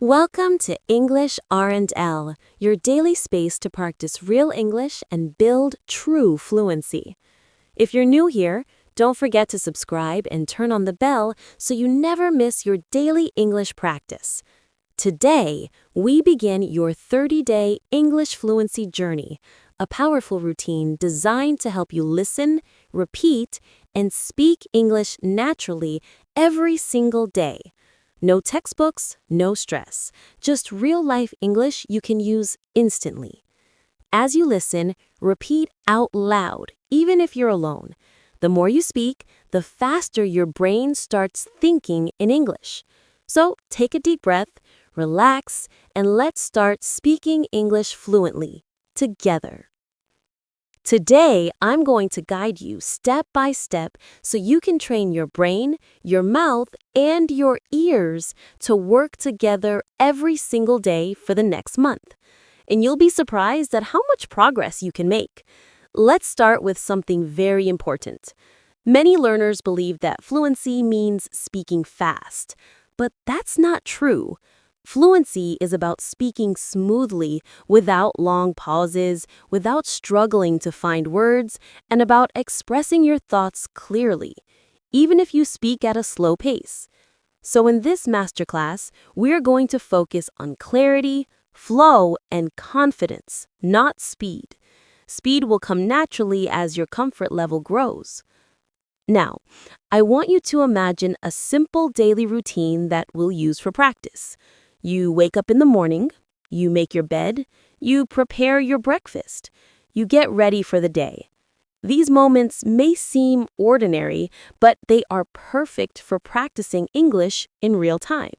Welcome to English R&L, your daily space to practice real English and build true fluency. If you're new here, don't forget to subscribe and turn on the bell so you never miss your daily English practice. Today, we begin your 30-day English fluency journey, a powerful routine designed to help you listen, repeat, and speak English naturally every single day. No textbooks, no stress, just real-life English you can use instantly. As you listen, repeat out loud, even if you're alone. The more you speak, the faster your brain starts thinking in English. So take a deep breath, relax, and let's start speaking English fluently, together. Today, I'm going to guide you step by step so you can train your brain, your mouth, and your ears to work together every single day for the next month. And you'll be surprised at how much progress you can make. Let's start with something very important. Many learners believe that fluency means speaking fast, but that's not true. Fluency is about speaking smoothly, without long pauses, without struggling to find words, and about expressing your thoughts clearly, even if you speak at a slow pace. So in this masterclass, we're going to focus on clarity, flow, and confidence, not speed. Speed will come naturally as your comfort level grows. Now, I want you to imagine a simple daily routine that we'll use for practice. You wake up in the morning, you make your bed, you prepare your breakfast, you get ready for the day. These moments may seem ordinary, but they are perfect for practicing English in real time.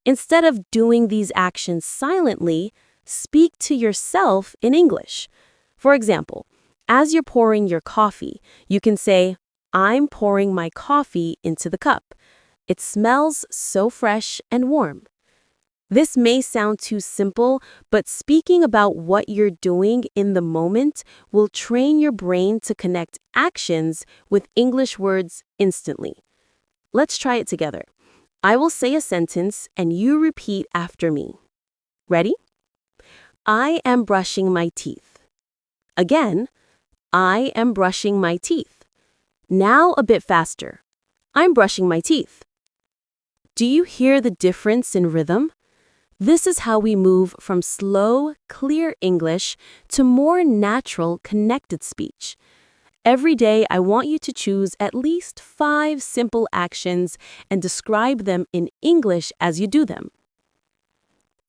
Instead of doing these actions silently, speak to yourself in English. For example, as you're pouring your coffee, you can say, "I'm pouring my coffee into the cup. It smells so fresh and warm." This may sound too simple, but speaking about what you're doing in the moment will train your brain to connect actions with English words instantly. Let's try it together. I will say a sentence and you repeat after me. Ready? I am brushing my teeth. Again, I am brushing my teeth. Now a bit faster. I'm brushing my teeth. Do you hear the difference in rhythm? This is how we move from slow, clear English to more natural, connected speech. Every day, I want you to choose at least 5 simple actions and describe them in English as you do them.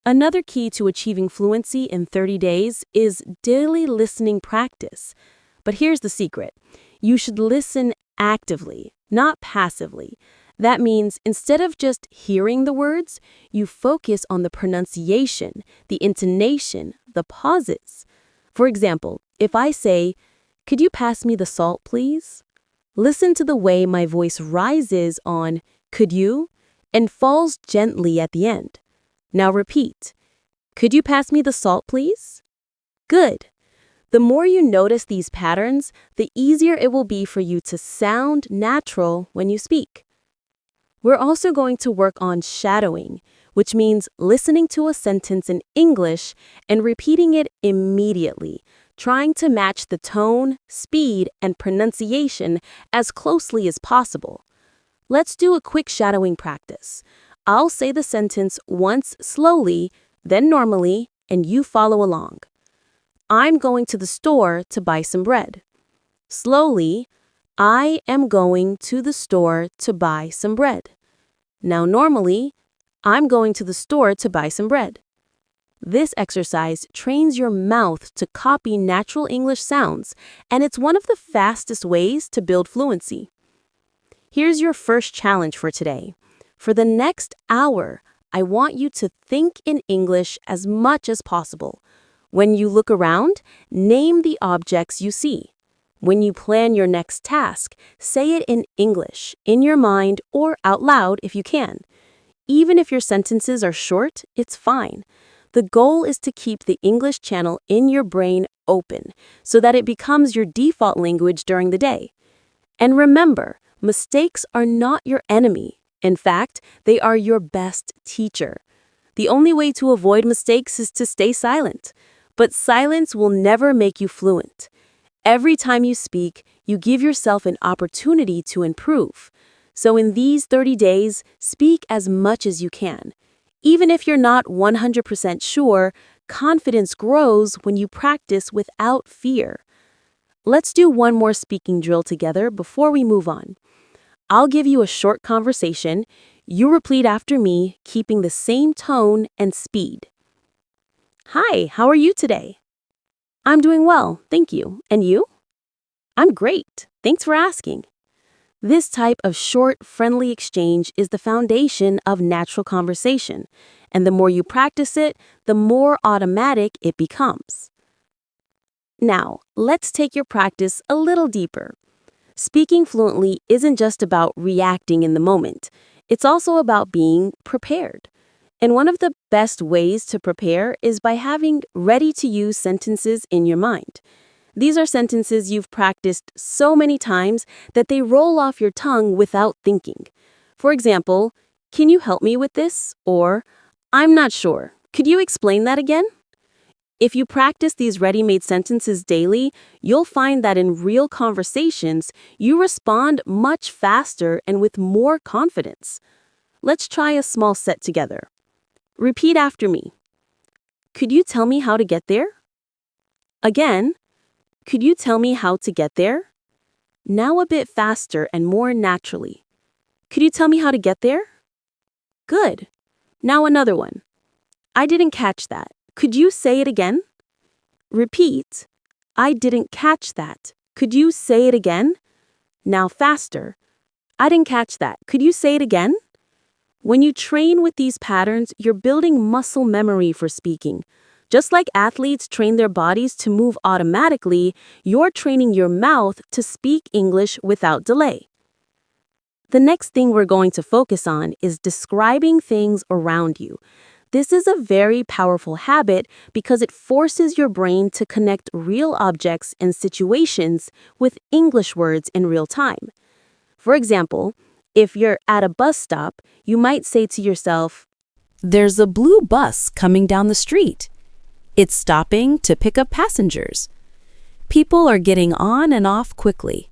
Another key to achieving fluency in 30 days is daily listening practice. But here's the secret. You should listen actively, not passively. That means instead of just hearing the words, you focus on the pronunciation, the intonation, the pauses. For example, if I say, "Could you pass me the salt, please?" Listen to the way my voice rises on "could you" and falls gently at the end. Now repeat, "Could you pass me the salt, please?" Good. The more you notice these patterns, the easier it will be for you to sound natural when you speak. We're also going to work on shadowing, which means listening to a sentence in English and repeating it immediately, trying to match the tone, speed, and pronunciation as closely as possible. Let's do a quick shadowing practice. I'll say the sentence once slowly, then normally, and you follow along. I'm going to the store to buy some bread. Slowly, I am going to the store to buy some bread. Now normally, I'm going to the store to buy some bread. This exercise trains your mouth to copy natural English sounds, and it's one of the fastest ways to build fluency. Here's your first challenge for today. For the next hour, I want you to think in English as much as possible. When you look around, name the objects you see. When you plan your next task, say it in English, in your mind, or out loud if you can. Even if your sentences are short, it's fine. The goal is to keep the English channel in your brain open so that it becomes your default language during the day. And remember, mistakes are not your enemy. In fact, they are your best teacher. The only way to avoid mistakes is to stay silent. But silence will never make you fluent. Every time you speak, you give yourself an opportunity to improve. So in these 30 days, speak as much as you can. Even if you're not 100% sure, confidence grows when you practice without fear. Let's do one more speaking drill together before we move on. I'll give you a short conversation. You repeat after me, keeping the same tone and speed. Hi, how are you today? I'm doing well, thank you. And you? I'm great. Thanks for asking. This type of short, friendly exchange is the foundation of natural conversation, and the more you practice it, the more automatic it becomes. Now, let's take your practice a little deeper. Speaking fluently isn't just about reacting in the moment. It's also about being prepared. And one of the best ways to prepare is by having ready-to-use sentences in your mind. These are sentences you've practiced so many times that they roll off your tongue without thinking. For example, "Can you help me with this?" Or, "I'm not sure. Could you explain that again?" If you practice these ready-made sentences daily, you'll find that in real conversations, you respond much faster and with more confidence. Let's try a small set together. Repeat after me. Could you tell me how to get there? Again, could you tell me how to get there? Now a bit faster and more naturally. Could you tell me how to get there? Good. Now another one. I didn't catch that. Could you say it again? Repeat. I didn't catch that. Could you say it again? Now faster. I didn't catch that. Could you say it again? When you train with these patterns, you're building muscle memory for speaking. Just like athletes train their bodies to move automatically, you're training your mouth to speak English without delay. The next thing we're going to focus on is describing things around you. This is a very powerful habit because it forces your brain to connect real objects and situations with English words in real time. For example, if you're at a bus stop, you might say to yourself, "There's a blue bus coming down the street. It's stopping to pick up passengers. People are getting on and off quickly."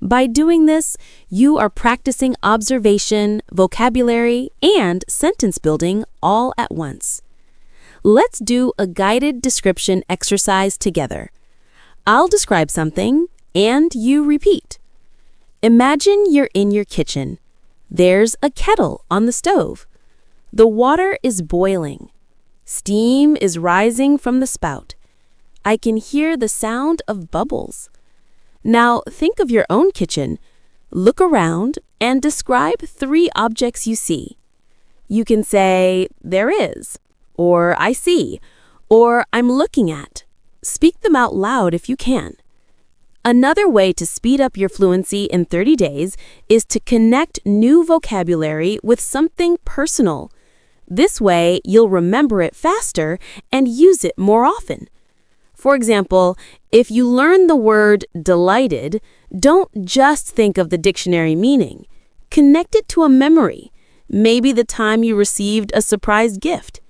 By doing this, you are practicing observation, vocabulary, and sentence building all at once. Let's do a guided description exercise together. I'll describe something, and you repeat. Imagine you're in your kitchen. There's a kettle on the stove. The water is boiling. Steam is rising from the spout. I can hear the sound of bubbles. Now think of your own kitchen. Look around and describe 3 objects you see. You can say, "There is," or "I see," or "I'm looking at." Speak them out loud if you can. Another way to speed up your fluency in 30 days is to connect new vocabulary with something personal. This way, you'll remember it faster and use it more often. For example, if you learn the word delighted, don't just think of the dictionary meaning. Connect it to a memory, maybe the time you received a surprise gift.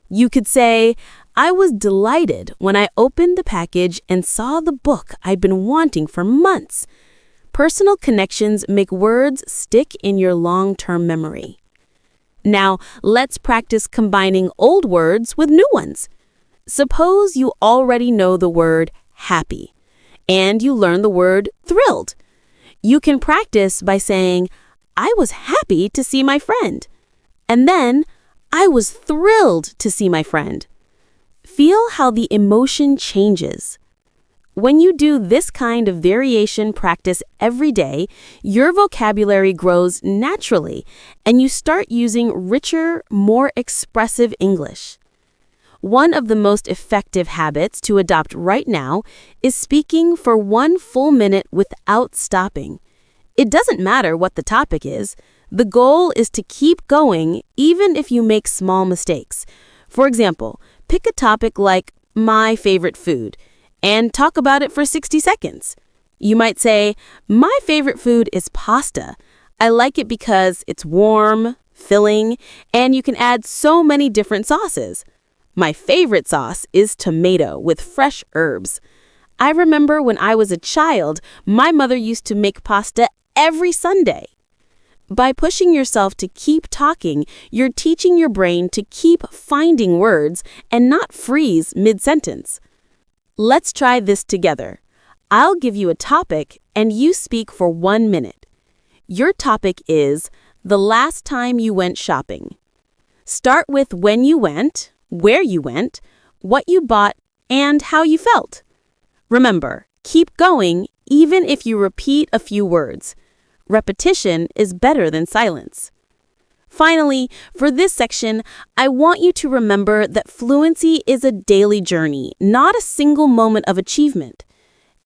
You could say, "I was delighted when I opened the package and saw the book I'd been wanting for months." Personal connections make words stick in your long-term memory. Now, let's practice combining old words with new ones. Suppose you already know the word happy, and you learn the word thrilled. You can practice by saying, "I was happy to see my friend," and then, "I was thrilled to see my friend." Feel how the emotion changes. When you do this kind of variation practice every day, your vocabulary grows naturally, and you start using richer, more expressive English. One of the most effective habits to adopt right now is speaking for 1 full minute without stopping. It doesn't matter what the topic is. The goal is to keep going even if you make small mistakes. For example, pick a topic like my favorite food and talk about it for 60 seconds. You might say, "My favorite food is pasta. I like it because it's warm, filling, and you can add so many different sauces. My favorite sauce is tomato with fresh herbs. I remember when I was a child, my mother used to make pasta every Sunday. By pushing yourself to keep talking, you're teaching your brain to keep finding words and not freeze mid-sentence. Let's try this together. I'll give you a topic and you speak for 1 minute. Your topic is the last time you went shopping. Start with when you went, where you went, what you bought, and how you felt. Remember, keep going even if you repeat a few words. Repetition is better than silence. Finally, for this section, I want you to remember that fluency is a daily journey, not a single moment of achievement.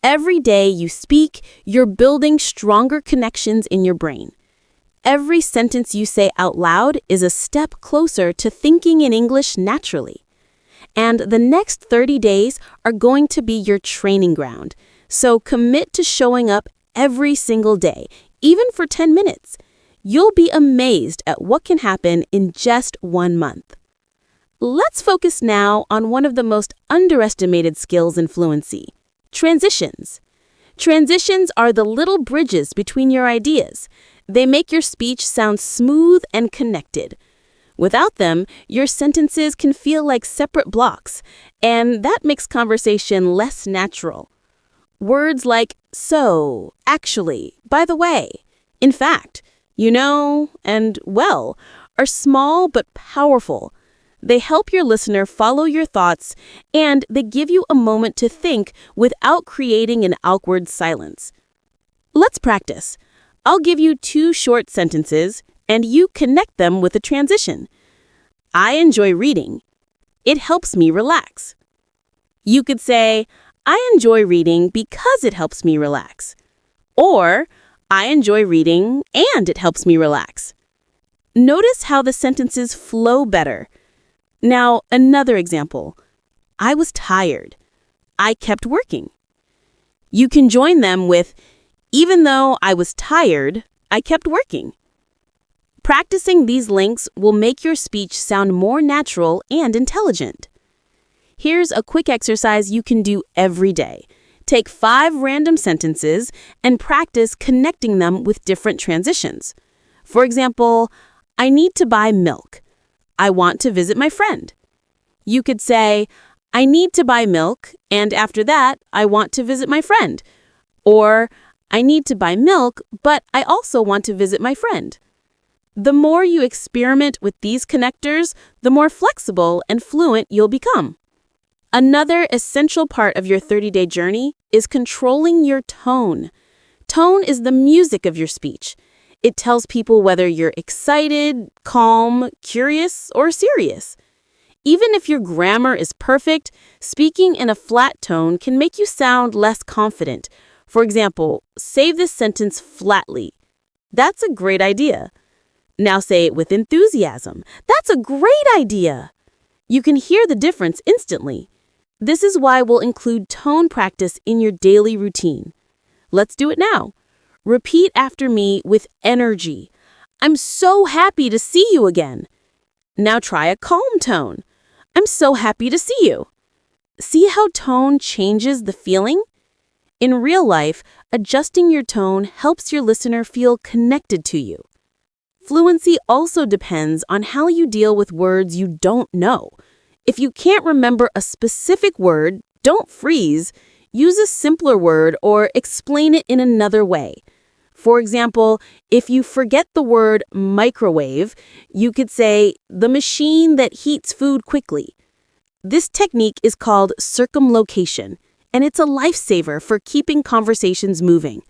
Every day you speak, you're building stronger connections in your brain. Every sentence you say out loud is a step closer to thinking in English naturally. And the next 30 days are going to be your training ground. So commit to showing up every single day, even for 10 minutes. You'll be amazed at what can happen in just 1 month. Let's focus now on one of the most underestimated skills in fluency, transitions. Transitions are the little bridges between your ideas. They make your speech sound smooth and connected. Without them, your sentences can feel like separate blocks, and that makes conversation less natural. Words like so, actually, by the way, in fact, you know, and well are small but powerful. They help your listener follow your thoughts, and they give you a moment to think without creating an awkward silence. Let's practice. I'll give you 2 short sentences, and you connect them with a transition. I enjoy reading. It helps me relax. You could say, I enjoy reading because it helps me relax. Or, I enjoy reading and it helps me relax. Notice how the sentences flow better. Now, another example. I was tired. I kept working. You can join them with, even though I was tired, I kept working. Practicing these links will make your speech sound more natural and intelligent. Here's a quick exercise you can do every day. Take 5 random sentences and practice connecting them with different transitions. For example, I need to buy milk. I want to visit my friend. You could say, I need to buy milk, and after that, I want to visit my friend. Or, I need to buy milk, but I also want to visit my friend. The more you experiment with these connectors, the more flexible and fluent you'll become. Another essential part of your 30-day journey is controlling your tone. Tone is the music of your speech. It tells people whether you're excited, calm, curious, or serious. Even if your grammar is perfect, speaking in a flat tone can make you sound less confident. For example, say this sentence flatly. That's a great idea. Now say it with enthusiasm. That's a great idea. You can hear the difference instantly. This is why we'll include tone practice in your daily routine. Let's do it now. Repeat after me with energy. I'm so happy to see you again. Now try a calm tone. I'm so happy to see you. See how tone changes the feeling? In real life, adjusting your tone helps your listener feel connected to you. Fluency also depends on how you deal with words you don't know. If you can't remember a specific word, don't freeze. Use a simpler word or explain it in another way. For example, if you forget the word microwave, you could say, the machine that heats food quickly. This technique is called circumlocution, and it's a lifesaver for keeping conversations moving.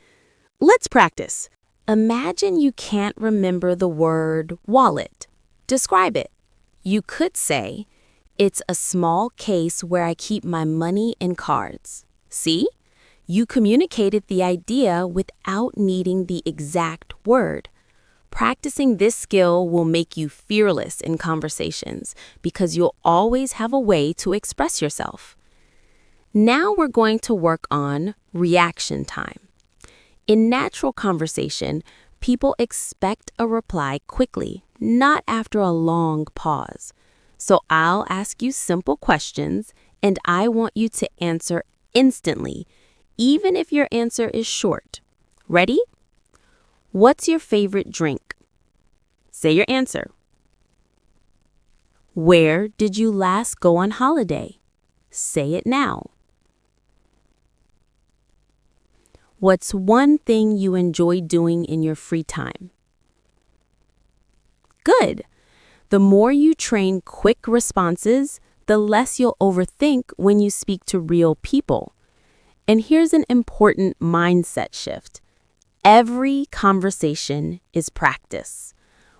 Let's practice. Imagine you can't remember the word wallet. Describe it. You could say, it's a small case where I keep my money and cards. See? You communicated the idea without needing the exact word. Practicing this skill will make you fearless in conversations because you'll always have a way to express yourself. Now we're going to work on reaction time. In natural conversation, people expect a reply quickly, not after a long pause. So I'll ask you simple questions, and I want you to answer instantly, even if your answer is short. Ready? What's your favorite drink? Say your answer. Where did you last go on holiday? Say it now. What's one thing you enjoy doing in your free time? Good. The more you train quick responses, the less you'll overthink when you speak to real people. And here's an important mindset shift. Every conversation is practice.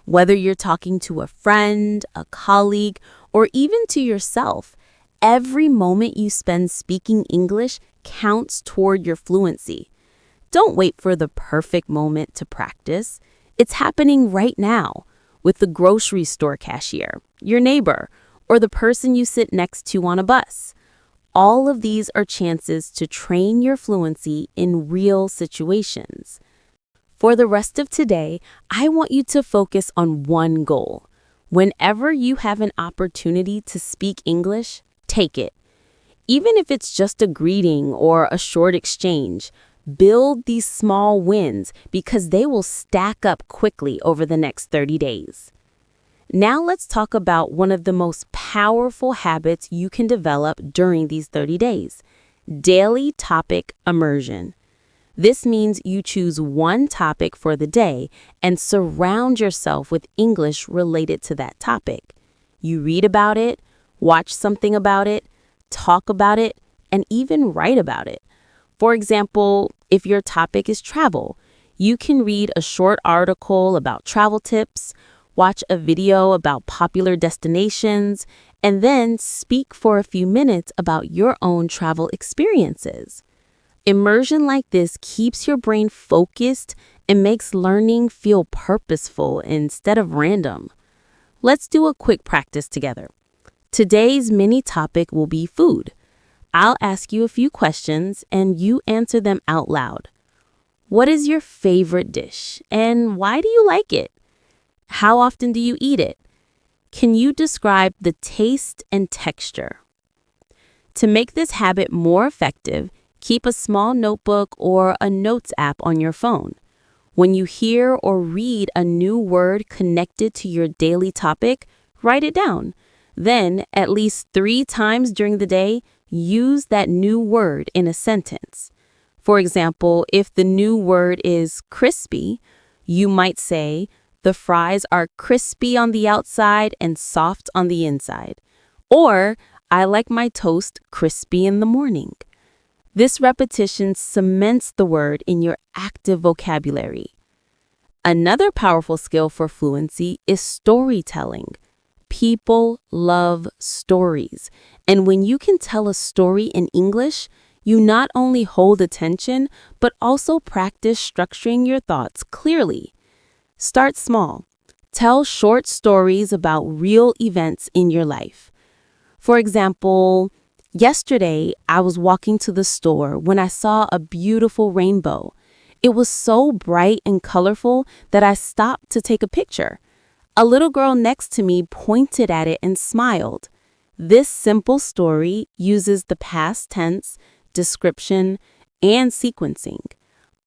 Whether you're talking to a friend, a colleague, or even to yourself, every moment you spend speaking English counts toward your fluency. Don't wait for the perfect moment to practice. It's happening right now with the grocery store cashier, your neighbor, or the person you sit next to on a bus. All of these are chances to train your fluency in real situations. For the rest of today, I want you to focus on one goal. Whenever you have an opportunity to speak English, take it. Even if it's just a greeting or a short exchange, build these small wins because they will stack up quickly over the next 30 days. Now let's talk about one of the most powerful habits you can develop during these 30 days, daily topic immersion. This means you choose one topic for the day and surround yourself with English related to that topic. You read about it, watch something about it, talk about it, and even write about it. For example, if your topic is travel, you can read a short article about travel tips, watch a video about popular destinations, and then speak for a few minutes about your own travel experiences. Immersion like this keeps your brain focused and makes learning feel purposeful instead of random. Let's do a quick practice together. Today's mini topic will be food. I'll ask you a few questions and you answer them out loud. What is your favorite dish and why do you like it? How often do you eat it? Can you describe the taste and texture? To make this habit more effective, keep a small notebook or a notes app on your phone. When you hear or read a new word connected to your daily topic, write it down. Then, at least 3 times during the day, use that new word in a sentence. For example, if the new word is crispy, you might say, the fries are crispy on the outside and soft on the inside. Or, I like my toast crispy in the morning. This repetition cements the word in your active vocabulary. Another powerful skill for fluency is storytelling. People love stories. And when you can tell a story in English, you not only hold attention, but also practice structuring your thoughts clearly. Start small. Tell short stories about real events in your life. For example, yesterday, I was walking to the store when I saw a beautiful rainbow. It was so bright and colorful that I stopped to take a picture. A little girl next to me pointed at it and smiled. This simple story uses the past tense, description, and sequencing,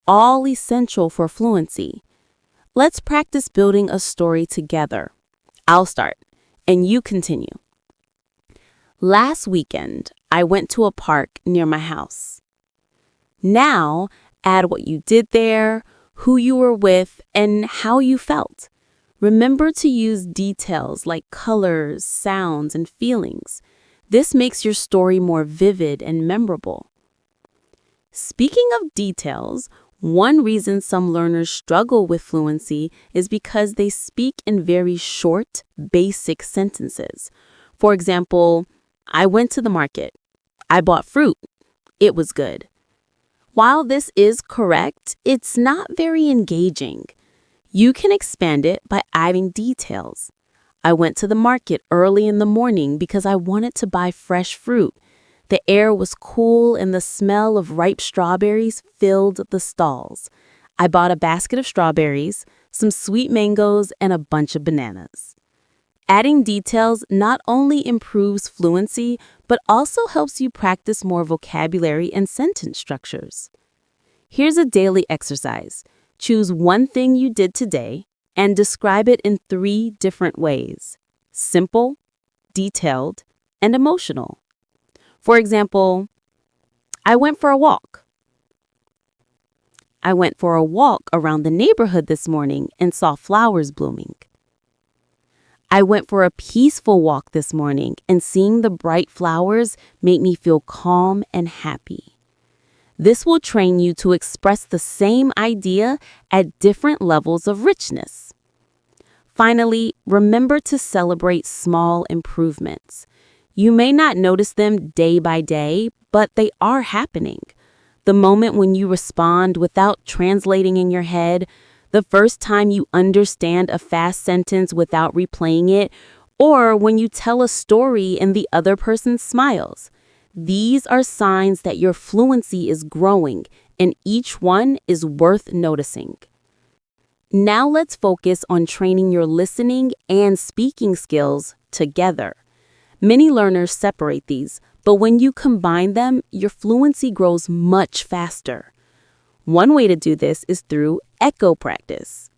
all essential for fluency. Let's practice building a story together. I'll start, and you continue. Last weekend, I went to a park near my house. Now, add what you did there, who you were with, and how you felt. Remember to use details like colors, sounds, and feelings. This makes your story more vivid and memorable. Speaking of details, one reason some learners struggle with fluency is because they speak in very short, basic sentences. For example, I went to the market. I bought fruit. It was good. While this is correct, it's not very engaging. You can expand it by adding details. I went to the market early in the morning because I wanted to buy fresh fruit. The air was cool and the smell of ripe strawberries filled the stalls. I bought a basket of strawberries, some sweet mangoes, and a bunch of bananas. Adding details not only improves fluency, but also helps you practice more vocabulary and sentence structures. Here's a daily exercise. Choose one thing you did today and describe it in 3 different ways: simple, detailed, and emotional. For example, I went for a walk. I went for a walk around the neighborhood this morning and saw flowers blooming. I went for a peaceful walk this morning, and seeing the bright flowers made me feel calm and happy. This will train you to express the same idea at different levels of richness. Finally, remember to celebrate small improvements. You may not notice them day by day, but they are happening. The moment when you respond without translating in your head, the first time you understand a fast sentence without replaying it, or when you tell a story and the other person smiles. These are signs that your fluency is growing, and each one is worth noticing. Now let's focus on training your listening and speaking skills together. Many learners separate these, but when you combine them, your fluency grows much faster. One way to do this is through echo practice.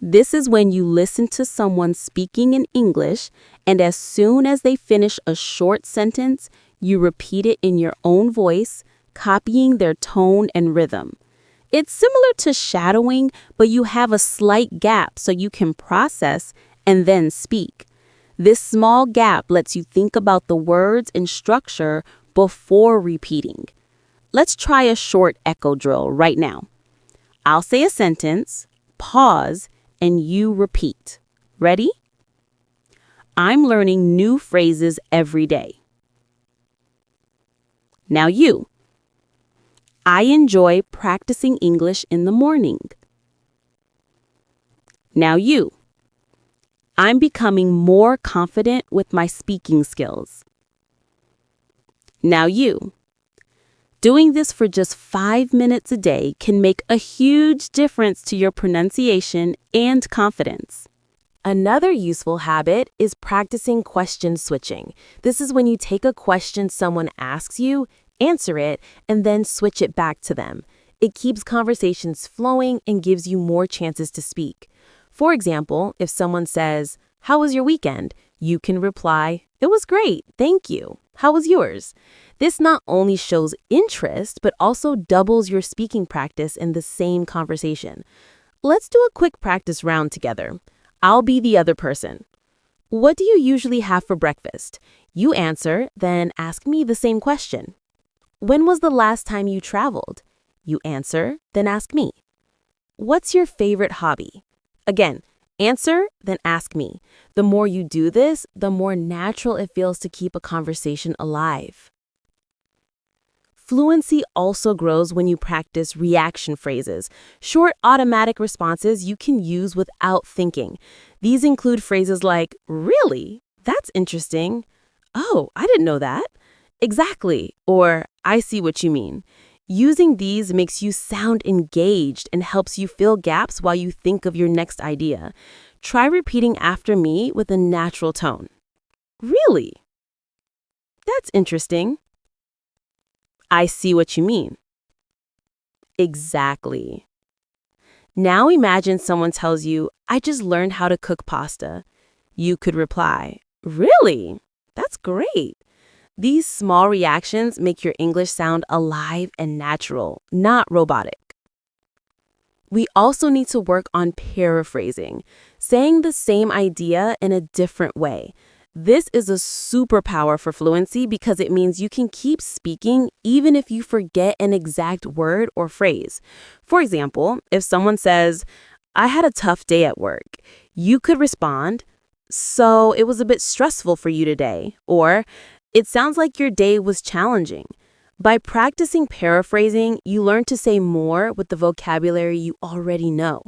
This is when you listen to someone speaking in English, and as soon as they finish a short sentence, you repeat it in your own voice, copying their tone and rhythm. It's similar to shadowing, but you have a slight gap so you can process and then speak. This small gap lets you think about the words and structure before repeating. Let's try a short echo drill right now. I'll say a sentence, pause, and you repeat. Ready? I'm learning new phrases every day. Now you. I enjoy practicing English in the morning. Now you. I'm becoming more confident with my speaking skills. Now you. Doing this for just 5 minutes a day can make a huge difference to your pronunciation and confidence. Another useful habit is practicing question switching. This is when you take a question someone asks you, answer it, and then switch it back to them. It keeps conversations flowing and gives you more chances to speak. For example, if someone says, "How was your weekend?" you can reply, "It was great, thank you. How was yours?" This not only shows interest, but also doubles your speaking practice in the same conversation. Let's do a quick practice round together. I'll be the other person. What do you usually have for breakfast? You answer, then ask me the same question. When was the last time you traveled? You answer, then ask me. What's your favorite hobby? Again, answer, then ask me. The more you do this, the more natural it feels to keep a conversation alive. Fluency also grows when you practice reaction phrases, short automatic responses you can use without thinking. These include phrases like, "Really? That's interesting. Oh, I didn't know that. Exactly," or "I see what you mean." Using these makes you sound engaged and helps you fill gaps while you think of your next idea. Try repeating after me with a natural tone. "Really? That's interesting. I see what you mean." Exactly. Now imagine someone tells you, "I just learned how to cook pasta." You could reply, "Really? That's great." These small reactions make your English sound alive and natural, not robotic. We also need to work on paraphrasing, saying the same idea in a different way. This is a superpower for fluency because it means you can keep speaking even if you forget an exact word or phrase. For example, if someone says, "I had a tough day at work," you could respond, "So it was a bit stressful for you today," or "It sounds like your day was challenging." By practicing paraphrasing, you learn to say more with the vocabulary you already know.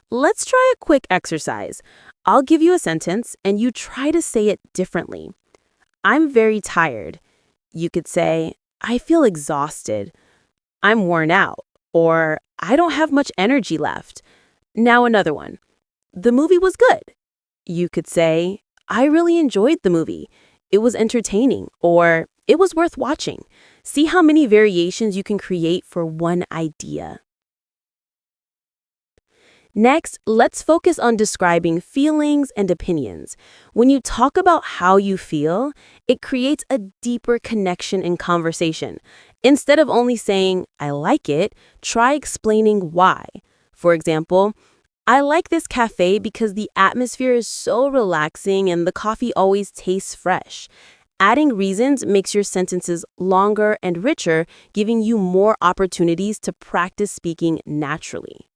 Let's try a quick exercise. I'll give you a sentence and you try to say it differently. "I'm very tired." You could say, "I feel exhausted." "I'm worn out," or "I don't have much energy left." Now another one. the movie was good. You could say, I really enjoyed the movie. It was entertaining, or it was worth watching. See how many variations you can create for one idea. Next, let's focus on describing feelings and opinions. When you talk about how you feel, it creates a deeper connection in conversation. Instead of only saying, I like it, try explaining why. For example, I like this cafe because the atmosphere is so relaxing and the coffee always tastes fresh. Adding reasons makes your sentences longer and richer, giving you more opportunities to practice speaking naturally.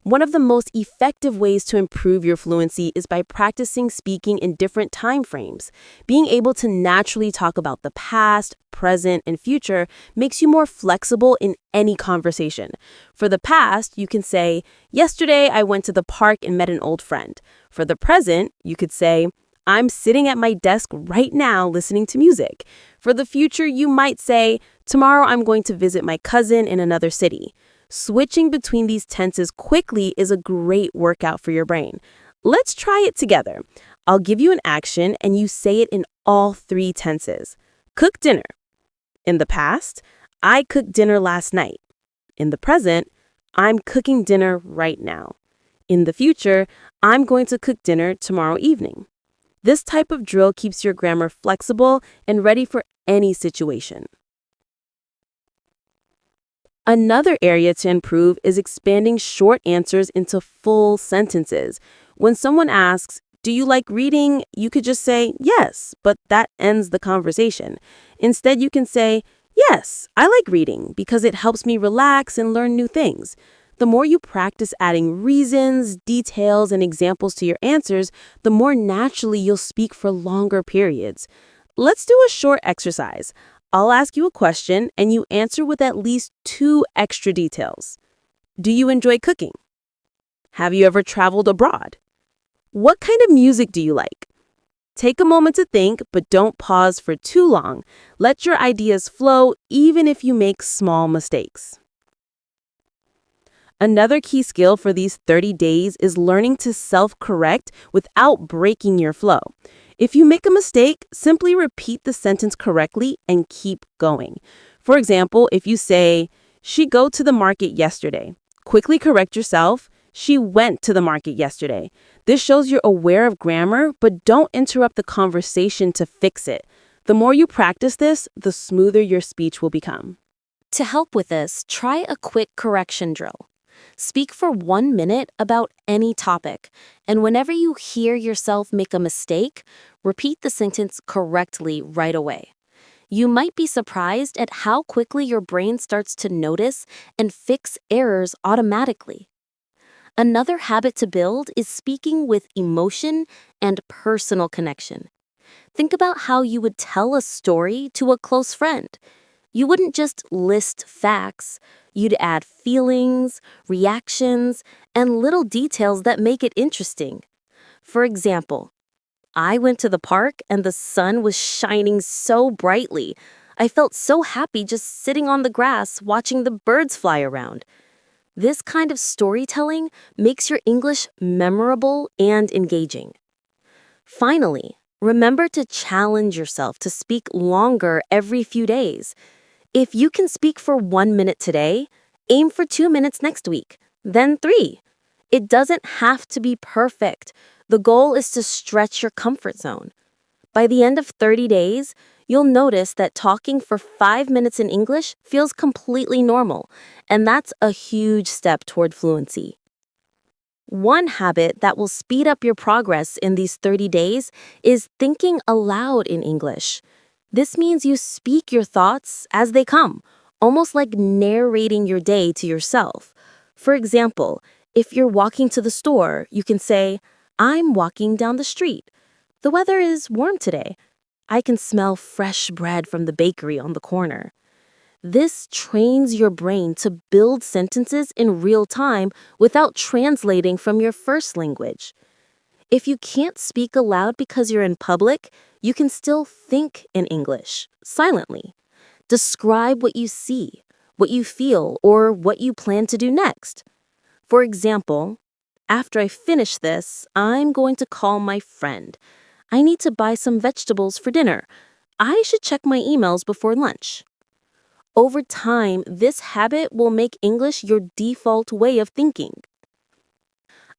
One of the most effective ways to improve your fluency is by practicing speaking in different time frames. Being able to naturally talk about the past, present, and future makes you more flexible in any conversation. For the past, you can say, yesterday I went to the park and met an old friend. For the present, you could say, I'm sitting at my desk right now listening to music. For the future, you might say, tomorrow I'm going to visit my cousin in another city. Switching between these tenses quickly is a great workout for your brain. Let's try it together. I'll give you an action and you say it in all three tenses. Cook dinner. In the past, I cooked dinner last night. In the present, I'm cooking dinner right now. In the future, I'm going to cook dinner tomorrow evening. This type of drill keeps your grammar flexible and ready for any situation. Another area to improve is expanding short answers into full sentences. When someone asks, do you like reading? You could just say, yes, but that ends the conversation. Instead, you can say, yes, I like reading because it helps me relax and learn new things. The more you practice adding reasons, details, and examples to your answers, the more naturally you'll speak for longer periods. Let's do a short exercise. I'll ask you a question and you answer with at least 2 extra details. Do you enjoy cooking? Have you ever traveled abroad? What kind of music do you like? Take a moment to think, but don't pause for too long. Let your ideas flow even if you make small mistakes. Another key skill for these 30 days is learning to self-correct without breaking your flow. If you make a mistake, simply repeat the sentence correctly and keep going. For example, if you say, she go to the market yesterday, quickly correct yourself, she went to the market yesterday. This shows you're aware of grammar, but don't interrupt the conversation to fix it. The more you practice this, the smoother your speech will become. To help with this, try a quick correction drill. Speak for 1 minute about any topic, and whenever you hear yourself make a mistake, repeat the sentence correctly right away. You might be surprised at how quickly your brain starts to notice and fix errors automatically. Another habit to build is speaking with emotion and personal connection. Think about how you would tell a story to a close friend. You wouldn't just list facts. You'd add feelings, reactions, and little details that make it interesting. For example, I went to the park and the sun was shining so brightly. I felt so happy just sitting on the grass watching the birds fly around. This kind of storytelling makes your English memorable and engaging. Finally, remember to challenge yourself to speak longer every few days. If you can speak for 1 minute today, aim for 2 minutes next week, then 3. It doesn't have to be perfect. The goal is to stretch your comfort zone. By the end of 30 days, you'll notice that talking for 5 minutes in English feels completely normal, and that's a huge step toward fluency. One habit that will speed up your progress in these 30 days is thinking aloud in English. This means you speak your thoughts as they come, almost like narrating your day to yourself. For example, if you're walking to the store, you can say, I'm walking down the street. The weather is warm today. I can smell fresh bread from the bakery on the corner. This trains your brain to build sentences in real time without translating from your first language. If you can't speak aloud because you're in public, you can still think in English, silently. Describe what you see, what you feel, or what you plan to do next. For example, After I finish this, I'm going to call my friend. I need to buy some vegetables for dinner. I should check my emails before lunch. Over time, this habit will make English your default way of thinking.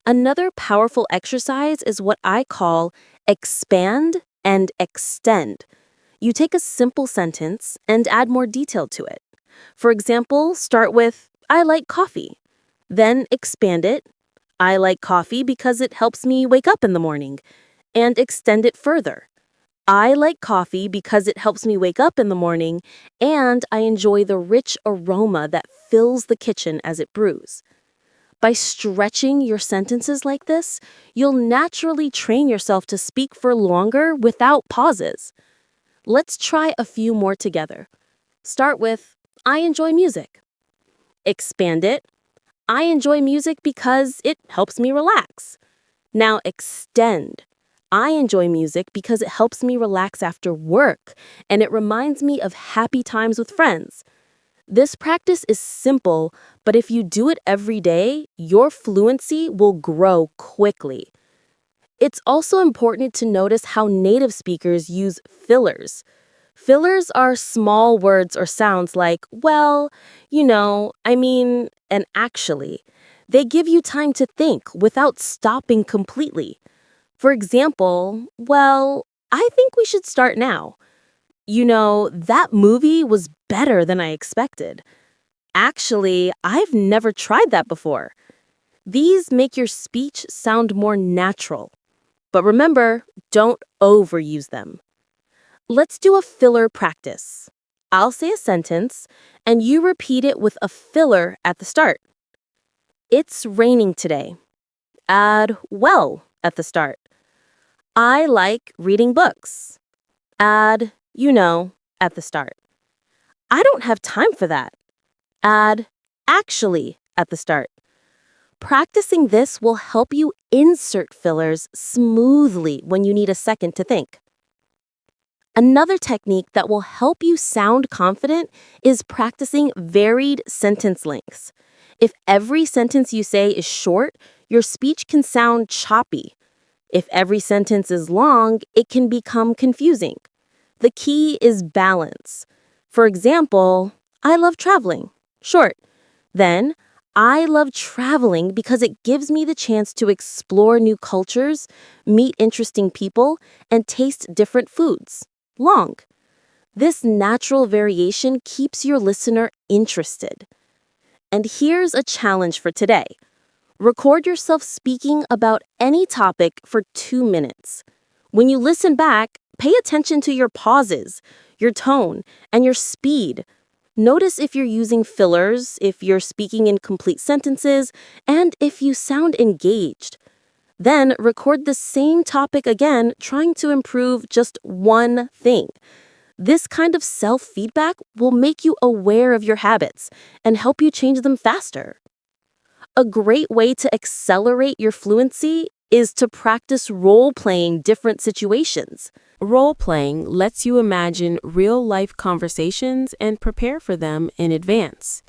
Another powerful exercise is what I call expand and extend. You take a simple sentence and add more detail to it. For example, start with, I like coffee. Then expand it. I like coffee because it helps me wake up in the morning. And extend it further. I like coffee because it helps me wake up in the morning, and I enjoy the rich aroma that fills the kitchen as it brews. By stretching your sentences like this, you'll naturally train yourself to speak for longer without pauses. Let's try a few more together. Start with, I enjoy music. Expand it. I enjoy music because it helps me relax. Now extend. I enjoy music because it helps me relax after work, and it reminds me of happy times with friends. This practice is simple, but if you do it every day, your fluency will grow quickly. It's also important to notice how native speakers use fillers. Fillers are small words or sounds like, well, and actually. They give you time to think without stopping completely. For example, well, I think we should start now. That movie was better than I expected. Actually, I've never tried that before. These make your speech sound more natural. But remember, don't overuse them. Let's do a filler practice. I'll say a sentence, and you repeat it with a filler at the start. It's raining today. Add well at the start. I like reading books. Add, at the start. I don't have time for that. Add actually at the start. Practicing this will help you insert fillers smoothly when you need a second to think. Another technique that will help you sound confident is practicing varied sentence lengths. If every sentence you say is short, your speech can sound choppy. If every sentence is long, it can become confusing. The key is balance. For example, I love traveling. Short. Then, I love traveling because it gives me the chance to explore new cultures, meet interesting people, and taste different foods. Long. This natural variation keeps your listener interested. And here's a challenge for today. Record yourself speaking about any topic for 2 minutes. When you listen back, pay attention to your pauses, your tone, and your speed. Notice if you're using fillers, if you're speaking in complete sentences, and if you sound engaged. Then record the same topic again, trying to improve just one thing. This kind of self-feedback will make you aware of your habits and help you change them faster. A great way to accelerate your fluency is to practice role-playing different situations. Role-playing lets you imagine real-life conversations and prepare for them in advance.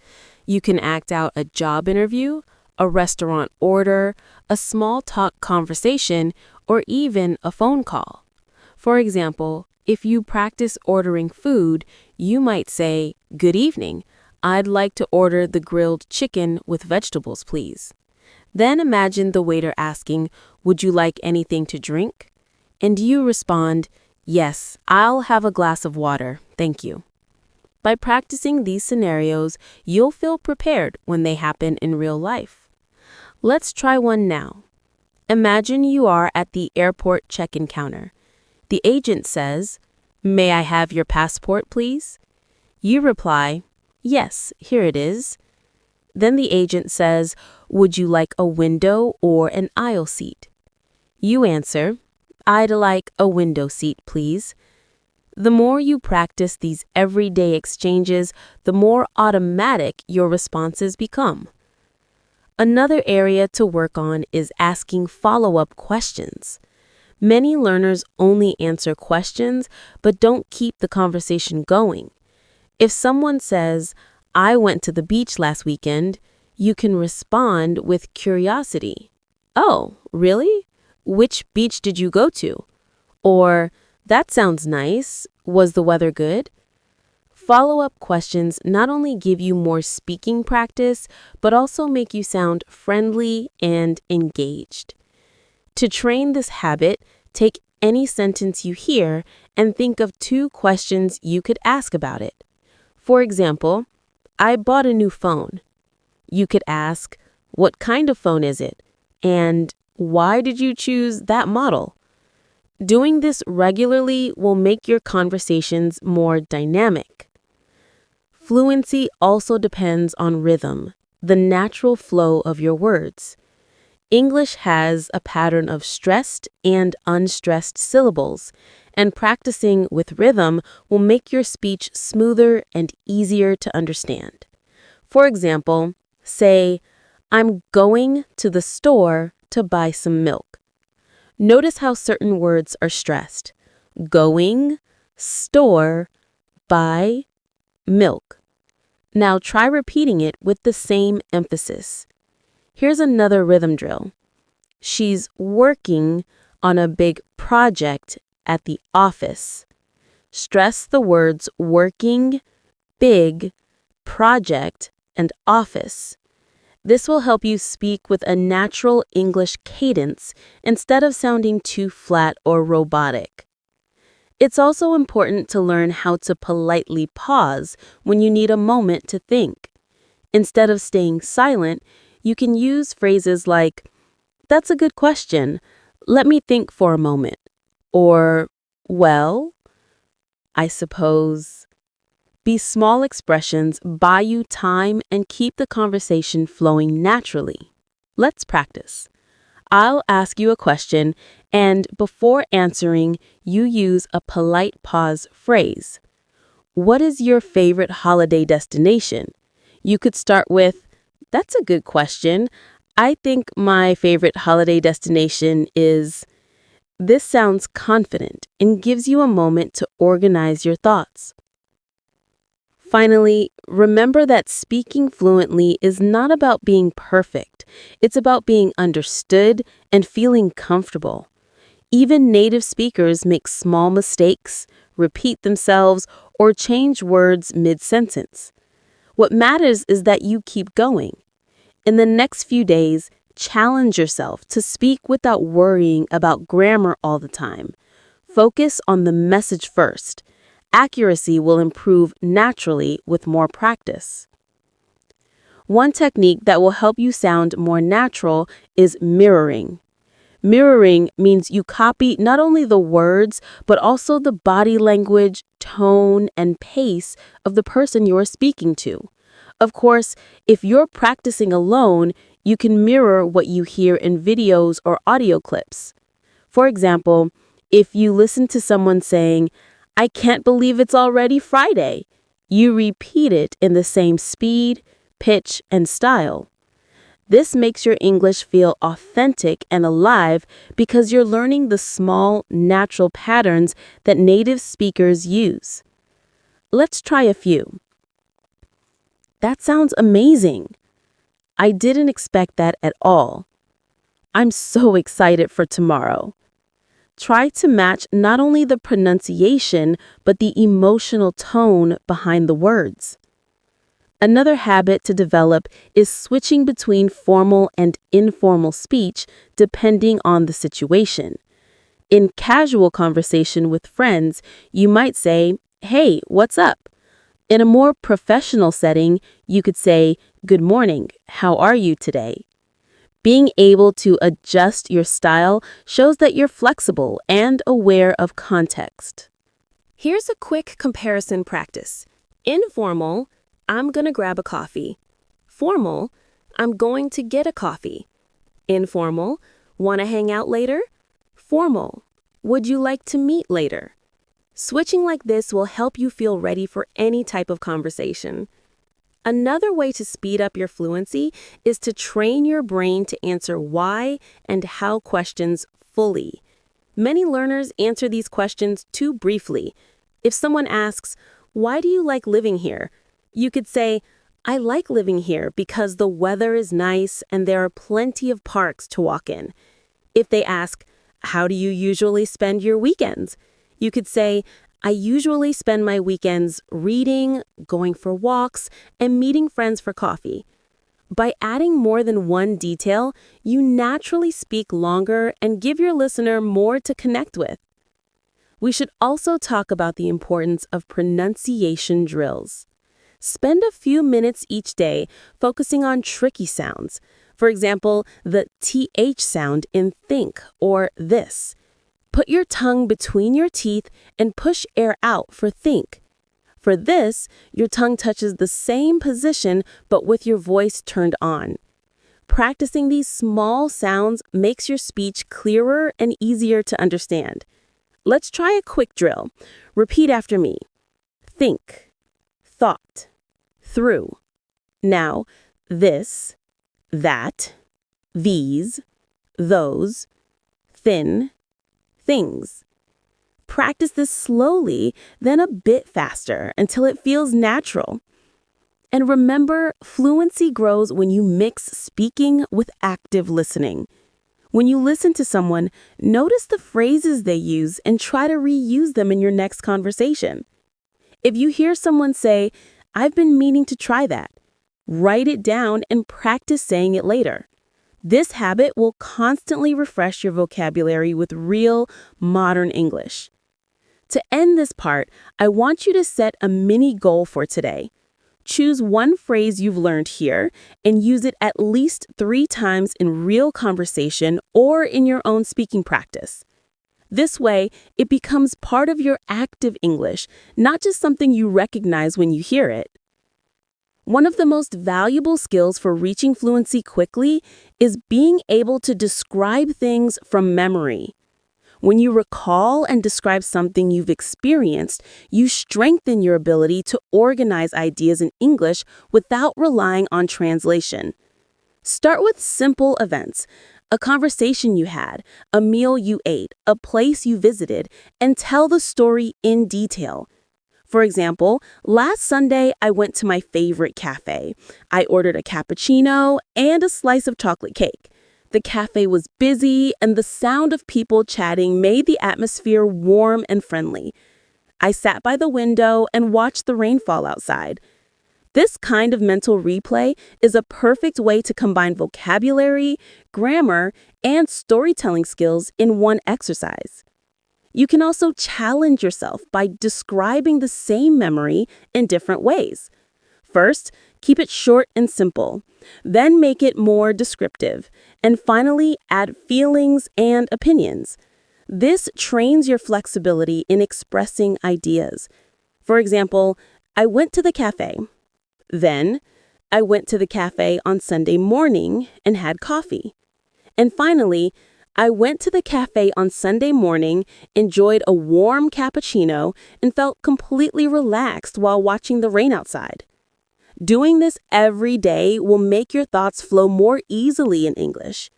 You can act out a job interview, a restaurant order, a small talk conversation, or even a phone call. For example, if you practice ordering food, you might say, "Good evening. I'd like to order the grilled chicken with vegetables, please." Then imagine the waiter asking, "Would you like anything to drink?" And you respond, "Yes, I'll have a glass of water, thank you." By practicing these scenarios, you'll feel prepared when they happen in real life. Let's try one now. Imagine you are at the airport check-in counter. The agent says, "May I have your passport, please?" You reply, "Yes, here it is." Then the agent says, "Would you like a window or an aisle seat?" You answer, "I'd like a window seat, please." The more you practice these everyday exchanges, the more automatic your responses become. Another area to work on is asking follow-up questions. Many learners only answer questions but don't keep the conversation going. If someone says, "I went to the beach last weekend," you can respond with curiosity. Oh, really? Which beach did you go to? Or, that sounds nice. Was the weather good? Follow-up questions not only give you more speaking practice, but also make you sound friendly and engaged. To train this habit, take any sentence you hear and think of 2 questions you could ask about it. For example, I bought a new phone. You could ask, what kind of phone is it? And why did you choose that model? Doing this regularly will make your conversations more dynamic. Fluency also depends on rhythm, the natural flow of your words. English has a pattern of stressed and unstressed syllables, and practicing with rhythm will make your speech smoother and easier to understand. For example, say, I'm going to the store to buy some milk. Notice how certain words are stressed. Going, store, buy, milk. Now try repeating it with the same emphasis. Here's another rhythm drill. She's working on a big project at the office. Stress the words working, big, project, and office. This will help you speak with a natural English cadence instead of sounding too flat or robotic. It's also important to learn how to politely pause when you need a moment to think. Instead of staying silent, you can use phrases like, that's a good question. Let me think for a moment. Or, well, I suppose. These small expressions buy you time and keep the conversation flowing naturally. Let's practice. I'll ask you a question, and before answering, you use a polite pause phrase. What is your favorite holiday destination? You could start with, that's a good question. I think my favorite holiday destination is... This sounds confident and gives you a moment to organize your thoughts. Finally, remember that speaking fluently is not about being perfect. It's about being understood and feeling comfortable. Even native speakers make small mistakes, repeat themselves, or change words mid-sentence. What matters is that you keep going. In the next few days, challenge yourself to speak without worrying about grammar all the time. Focus on the message first. Accuracy will improve naturally with more practice. One technique that will help you sound more natural is mirroring. Mirroring means you copy not only the words, but also the body language, tone, and pace of the person you are speaking to. Of course, if you're practicing alone, you can mirror what you hear in videos or audio clips. For example, if you listen to someone saying, I can't believe it's already Friday, you repeat it in the same speed, pitch, and style. This makes your English feel authentic and alive because you're learning the small, natural patterns that native speakers use. Let's try a few. That sounds amazing. I didn't expect that at all. I'm so excited for tomorrow. Try to match not only the pronunciation, but the emotional tone behind the words. Another habit to develop is switching between formal and informal speech depending on the situation. In casual conversation with friends, you might say, hey, what's up? In a more professional setting, you could say, good morning, how are you today? Being able to adjust your style shows that you're flexible and aware of context. Here's a quick comparison practice. Informal, I'm gonna grab a coffee. Formal, I'm going to get a coffee. Informal, wanna hang out later? Formal, would you like to meet later? Switching like this will help you feel ready for any type of conversation. Another way to speed up your fluency is to train your brain to answer why and how questions fully. Many learners answer these questions too briefly. If someone asks, why do you like living here? You could say, I like living here because the weather is nice and there are plenty of parks to walk in. If they ask, how do you usually spend your weekends? You could say, I usually spend my weekends reading, going for walks, and meeting friends for coffee. By adding more than one detail, you naturally speak longer and give your listener more to connect with. We should also talk about the importance of pronunciation drills. Spend a few minutes each day focusing on tricky sounds. For example, the TH sound in think or this. Put your tongue between your teeth and push air out for think. For this, your tongue touches the same position but with your voice turned on. Practicing these small sounds makes your speech clearer and easier to understand. Let's try a quick drill. Repeat after me. Think, thought, through. Now, this, that, these, those, thin, things. Practice this slowly, then a bit faster until it feels natural. And remember, fluency grows when you mix speaking with active listening. When you listen to someone, notice the phrases they use and try to reuse them in your next conversation. If you hear someone say, I've been meaning to try that, write it down and practice saying it later. This habit will constantly refresh your vocabulary with real, modern English. To end this part, I want you to set a mini goal for today. Choose one phrase you've learned here and use it at least 3 times in real conversation or in your own speaking practice. This way, it becomes part of your active English, not just something you recognize when you hear it. One of the most valuable skills for reaching fluency quickly is being able to describe things from memory. When you recall and describe something you've experienced, you strengthen your ability to organize ideas in English without relying on translation. Start with simple events, a conversation you had, a meal you ate, a place you visited, and tell the story in detail. For example, last Sunday, I went to my favorite cafe. I ordered a cappuccino and a slice of chocolate cake. The cafe was busy, and the sound of people chatting made the atmosphere warm and friendly. I sat by the window and watched the rain fall outside. This kind of mental replay is a perfect way to combine vocabulary, grammar, and storytelling skills in one exercise. You can also challenge yourself by describing the same memory in different ways. First, keep it short and simple. Then make it more descriptive. And finally, add feelings and opinions. This trains your flexibility in expressing ideas. For example, I went to the cafe. Then, I went to the cafe on Sunday morning and had coffee. And finally, I went to the cafe on Sunday morning, enjoyed a warm cappuccino, and felt completely relaxed while watching the rain outside. Doing this every day will make your thoughts flow more easily in English.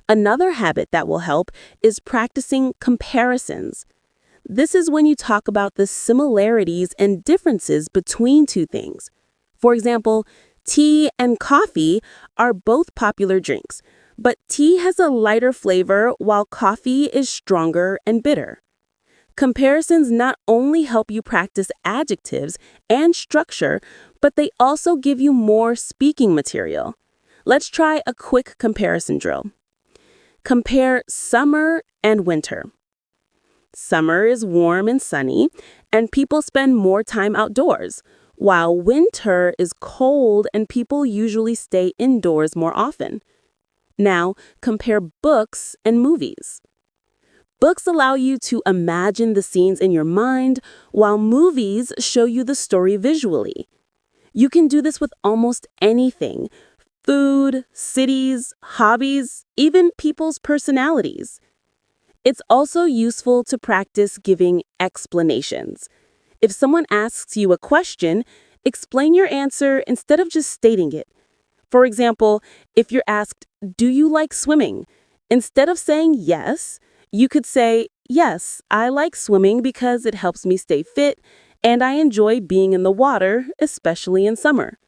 Another habit that will help is practicing comparisons. This is when you talk about the similarities and differences between two things. For example, tea and coffee are both popular drinks, but tea has a lighter flavor while coffee is stronger and bitter. Comparisons not only help you practice adjectives and structure, but they also give you more speaking material. Let's try a quick comparison drill. Compare summer and winter. Summer is warm and sunny, and people spend more time outdoors, while winter is cold and people usually stay indoors more often. Now, compare books and movies. Books allow you to imagine the scenes in your mind, while movies show you the story visually. You can do this with almost anything: food, cities, hobbies, even people's personalities. It's also useful to practice giving explanations. If someone asks you a question, explain your answer instead of just stating it. For example, if you're asked, "Do you like swimming?" Instead of saying yes, you could say, "Yes, I like swimming because it helps me stay fit, and I enjoy being in the water, especially in summer."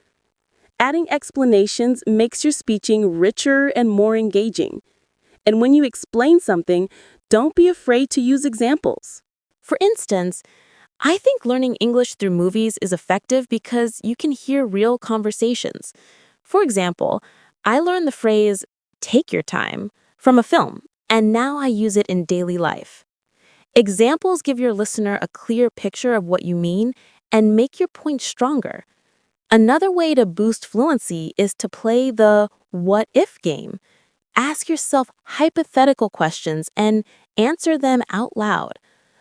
Adding explanations makes your speaking richer and more engaging. And when you explain something, don't be afraid to use examples. For instance, I think learning English through movies is effective because you can hear real conversations. For example, I learned the phrase, take your time, from a film, and now I use it in daily life. Examples give your listener a clear picture of what you mean and make your point stronger. Another way to boost fluency is to play the what if game. Ask yourself hypothetical questions and answer them out loud.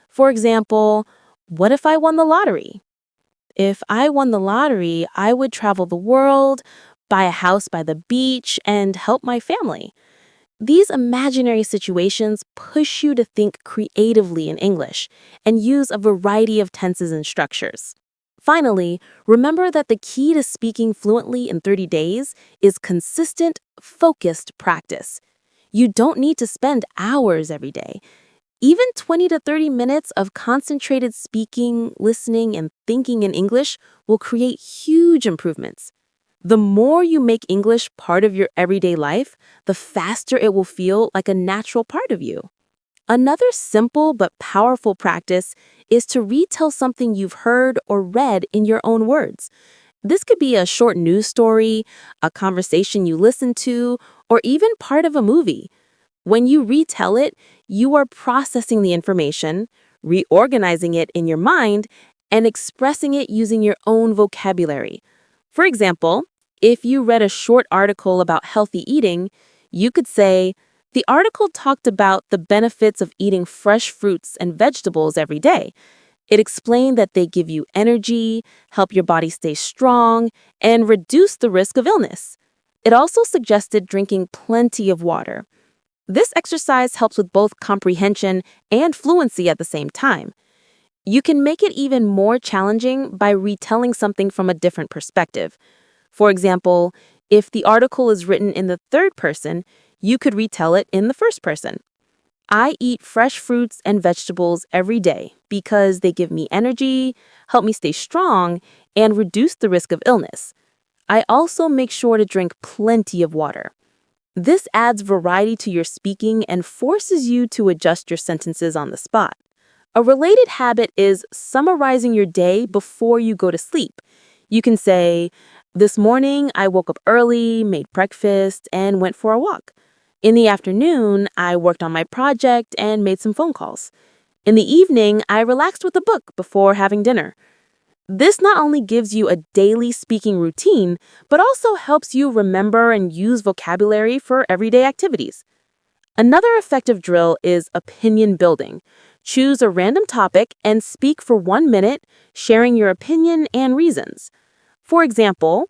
For example, what if I won the lottery? If I won the lottery, I would travel the world, buy a house by the beach, and help my family. These imaginary situations push you to think creatively in English and use a variety of tenses and structures. Finally, remember that the key to speaking fluently in 30 days is consistent, focused practice. You don't need to spend hours every day. Even 20 to 30 minutes of concentrated speaking, listening, and thinking in English will create huge improvements. The more you make English part of your everyday life, the faster it will feel like a natural part of you. Another simple but powerful practice is to retell something you've heard or read in your own words. This could be a short news story, a conversation you listened to, or even part of a movie. When you retell it, you are processing the information, reorganizing it in your mind, and expressing it using your own vocabulary. For example, if you read a short article about healthy eating, you could say, the article talked about the benefits of eating fresh fruits and vegetables every day. It explained that they give you energy, help your body stay strong, and reduce the risk of illness. It also suggested drinking plenty of water. This exercise helps with both comprehension and fluency at the same time. You can make it even more challenging by retelling something from a different perspective. For example, if the article is written in the third person, you could retell it in the first person. I eat fresh fruits and vegetables every day because they give me energy, help me stay strong, and reduce the risk of illness. I also make sure to drink plenty of water. This adds variety to your speaking and forces you to adjust your sentences on the spot. A related habit is summarizing your day before you go to sleep. You can say, this morning I woke up early, made breakfast, and went for a walk. In the afternoon, I worked on my project and made some phone calls. In the evening, I relaxed with a book before having dinner. This not only gives you a daily speaking routine, but also helps you remember and use vocabulary for everyday activities. Another effective drill is opinion building. Choose a random topic and speak for 1 minute, sharing your opinion and reasons. For example,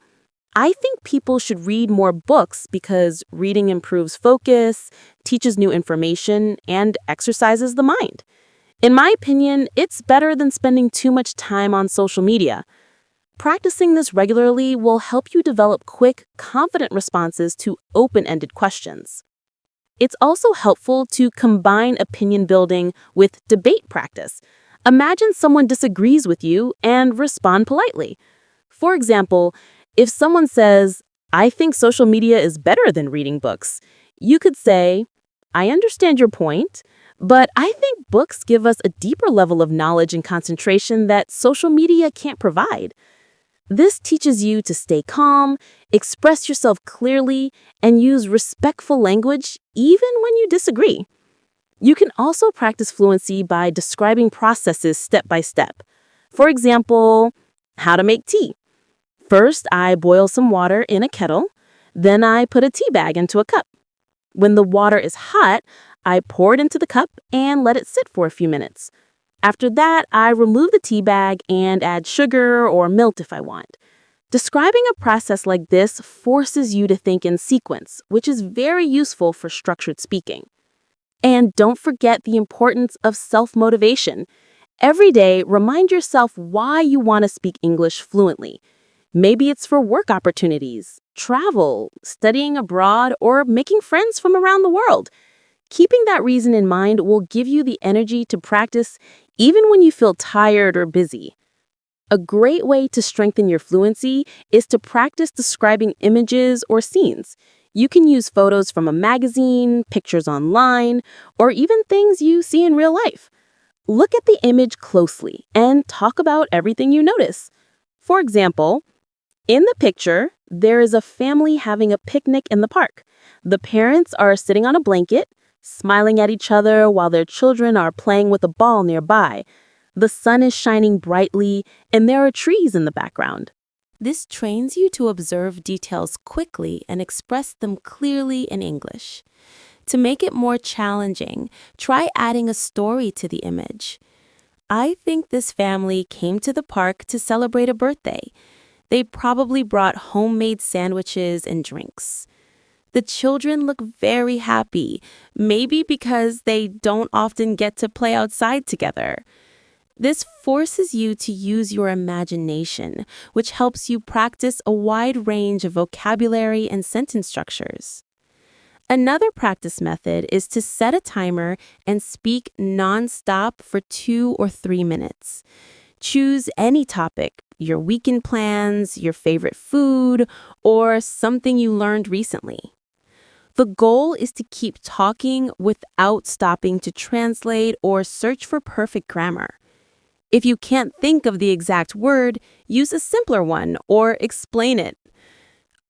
I think people should read more books because reading improves focus, teaches new information, and exercises the mind. In my opinion, it's better than spending too much time on social media. Practicing this regularly will help you develop quick, confident responses to open-ended questions. It's also helpful to combine opinion building with debate practice. Imagine someone disagrees with you and respond politely. For example, if someone says, I think social media is better than reading books, you could say, I understand your point, but I think books give us a deeper level of knowledge and concentration that social media can't provide. This teaches you to stay calm, express yourself clearly, and use respectful language even when you disagree. You can also practice fluency by describing processes step by step. For example, how to make tea. First, I boil some water in a kettle. Then I put a tea bag into a cup. When the water is hot, I pour it into the cup and let it sit for a few minutes. After that, I remove the tea bag and add sugar or milk if I want. Describing a process like this forces you to think in sequence, which is very useful for structured speaking. And don't forget the importance of self-motivation. Every day, remind yourself why you want to speak English fluently. Maybe it's for work opportunities, travel, studying abroad, or making friends from around the world. Keeping that reason in mind will give you the energy to practice even when you feel tired or busy. A great way to strengthen your fluency is to practice describing images or scenes. You can use photos from a magazine, pictures online, or even things you see in real life. Look at the image closely and talk about everything you notice. For example, in the picture, there is a family having a picnic in the park. The parents are sitting on a blanket, smiling at each other while their children are playing with a ball nearby. The sun is shining brightly, and there are trees in the background. This trains you to observe details quickly and express them clearly in English. To make it more challenging, try adding a story to the image. I think this family came to the park to celebrate a birthday. They probably brought homemade sandwiches and drinks. The children look very happy, maybe because they don't often get to play outside together. This forces you to use your imagination, which helps you practice a wide range of vocabulary and sentence structures. Another practice method is to set a timer and speak nonstop for 2 or 3 minutes. Choose any topic, your weekend plans, your favorite food, or something you learned recently. The goal is to keep talking without stopping to translate or search for perfect grammar. If you can't think of the exact word, use a simpler one or explain it.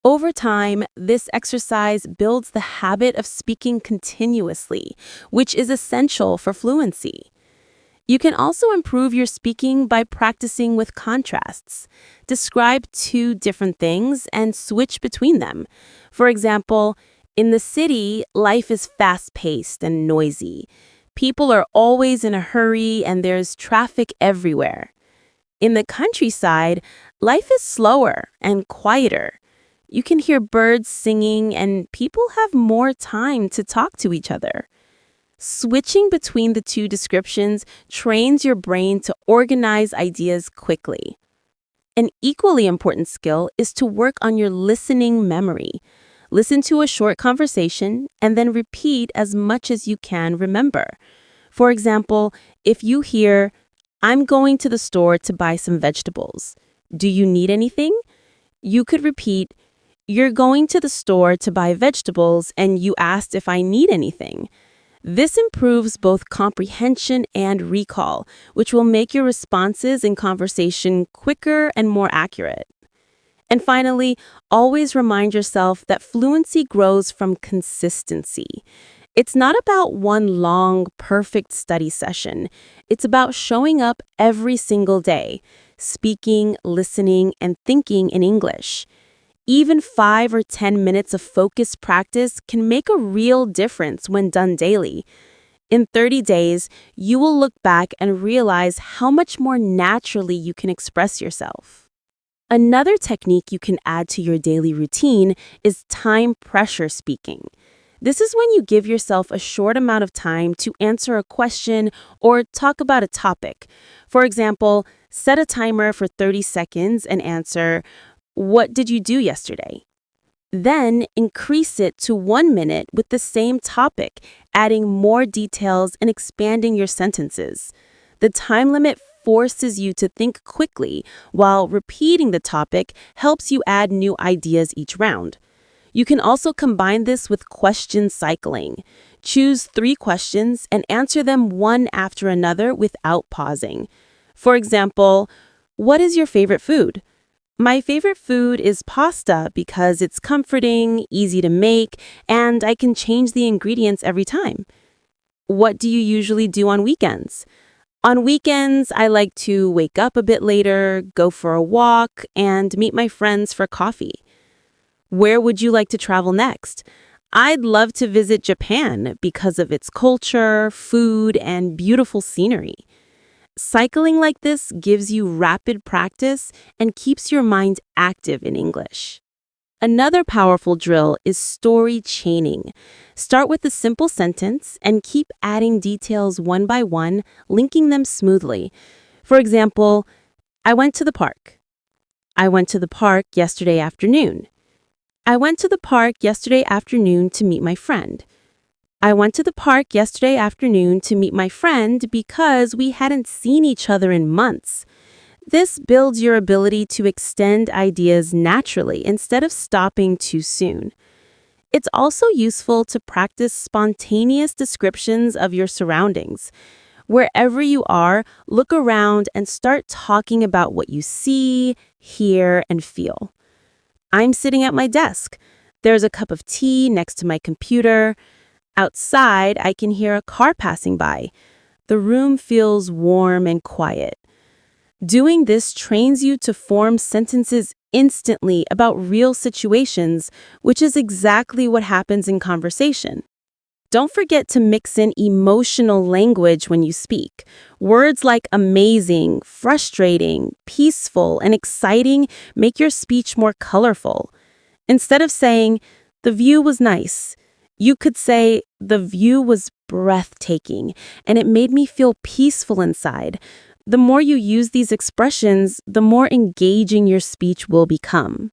Over time, this exercise builds the habit of speaking continuously, which is essential for fluency. You can also improve your speaking by practicing with contrasts. Describe 2 different things and switch between them. For example, in the city, life is fast-paced and noisy. People are always in a hurry and there's traffic everywhere. In the countryside, life is slower and quieter. You can hear birds singing and people have more time to talk to each other. Switching between the 2 descriptions trains your brain to organize ideas quickly. An equally important skill is to work on your listening memory. Listen to a short conversation and then repeat as much as you can remember. For example, if you hear, "I'm going to the store to buy some vegetables. Do you need anything?" You could repeat, "You're going to the store to buy vegetables and you asked if I need anything." This improves both comprehension and recall, which will make your responses in conversation quicker and more accurate. And finally, always remind yourself that fluency grows from consistency. It's not about one long, perfect study session. It's about showing up every single day, speaking, listening, and thinking in English. Even 5 or 10 minutes of focused practice can make a real difference when done daily. In 30 days, you will look back and realize how much more naturally you can express yourself. Another technique you can add to your daily routine is time pressure speaking. This is when you give yourself a short amount of time to answer a question or talk about a topic. For example, set a timer for 30 seconds and answer, "What did you do yesterday?" Then increase it to 1 minute with the same topic, adding more details and expanding your sentences. The time limit forces you to think quickly, while repeating the topic helps you add new ideas each round. You can also combine this with question cycling. Choose 3 questions and answer them one after another without pausing. For example, "What is your favorite food?" "My favorite food is pasta because it's comforting, easy to make, and I can change the ingredients every time." "What do you usually do on weekends?" "On weekends, I like to wake up a bit later, go for a walk, and meet my friends for coffee." "Where would you like to travel next?" "I'd love to visit Japan because of its culture, food, and beautiful scenery." Cycling like this gives you rapid practice and keeps your mind active in English. Another powerful drill is story chaining. Start with a simple sentence and keep adding details one by one, linking them smoothly. For example, "I went to the park." "I went to the park yesterday afternoon." "I went to the park yesterday afternoon to meet my friend." "I went to the park yesterday afternoon to meet my friend because we hadn't seen each other in months." This builds your ability to extend ideas naturally instead of stopping too soon. It's also useful to practice spontaneous descriptions of your surroundings. Wherever you are, look around and start talking about what you see, hear, and feel. I'm sitting at my desk. There's a cup of tea next to my computer. Outside, I can hear a car passing by. The room feels warm and quiet. Doing this trains you to form sentences instantly about real situations, which is exactly what happens in conversation. Don't forget to mix in emotional language when you speak. Words like amazing, frustrating, peaceful, and exciting make your speech more colorful. Instead of saying, "The view was nice," you could say, "The view was breathtaking, and it made me feel peaceful inside." The more you use these expressions, the more engaging your speech will become.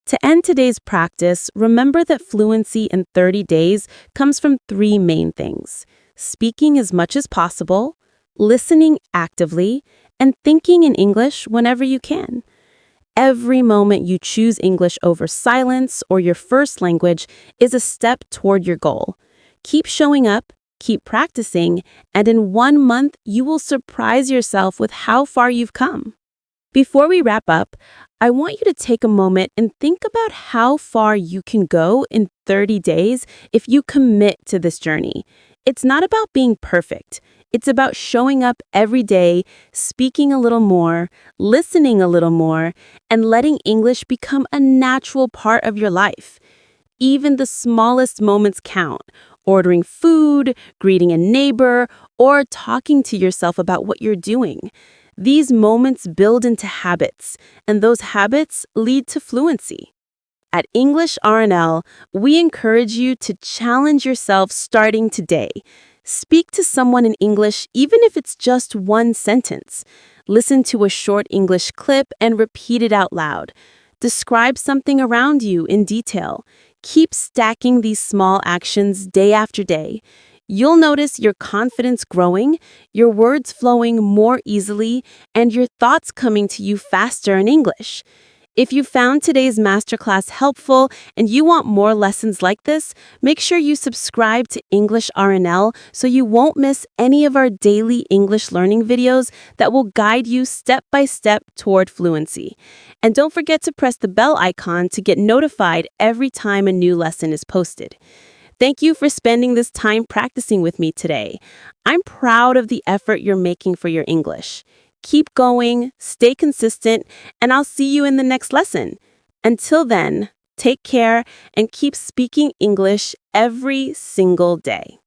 To end today's practice, remember that fluency in 30 days comes from three main things: speaking as much as possible, listening actively, and thinking in English whenever you can. Every moment you choose English over silence or your first language is a step toward your goal. Keep showing up, keep practicing, and in 1 month, you will surprise yourself with how far you've come. Before we wrap up, I want you to take a moment and think about how far you can go in 30 days if you commit to this journey. It's not about being perfect. It's about showing up every day, speaking a little more, listening a little more, and letting English become a natural part of your life. Even the smallest moments count. Ordering food, greeting a neighbor, or talking to yourself about what you're doing. These moments build into habits, and those habits lead to fluency. At English R&L, we encourage you to challenge yourself starting today. Speak to someone in English even if it's just one sentence. Listen to a short English clip and repeat it out loud. Describe something around you in detail. Keep stacking these small actions day after day. You'll notice your confidence growing, your words flowing more easily, and your thoughts coming to you faster in English. If you found today's masterclass helpful and you want more lessons like this, make sure you subscribe to English R&L so you won't miss any of our daily English learning videos that will guide you step by step toward fluency. And don't forget to press the bell icon to get notified every time a new lesson is posted. Thank you for spending this time practicing with me today. I'm proud of the effort you're making for your English. Keep going, stay consistent, and I'll see you in the next lesson. Until then, take care and keep speaking English every single day.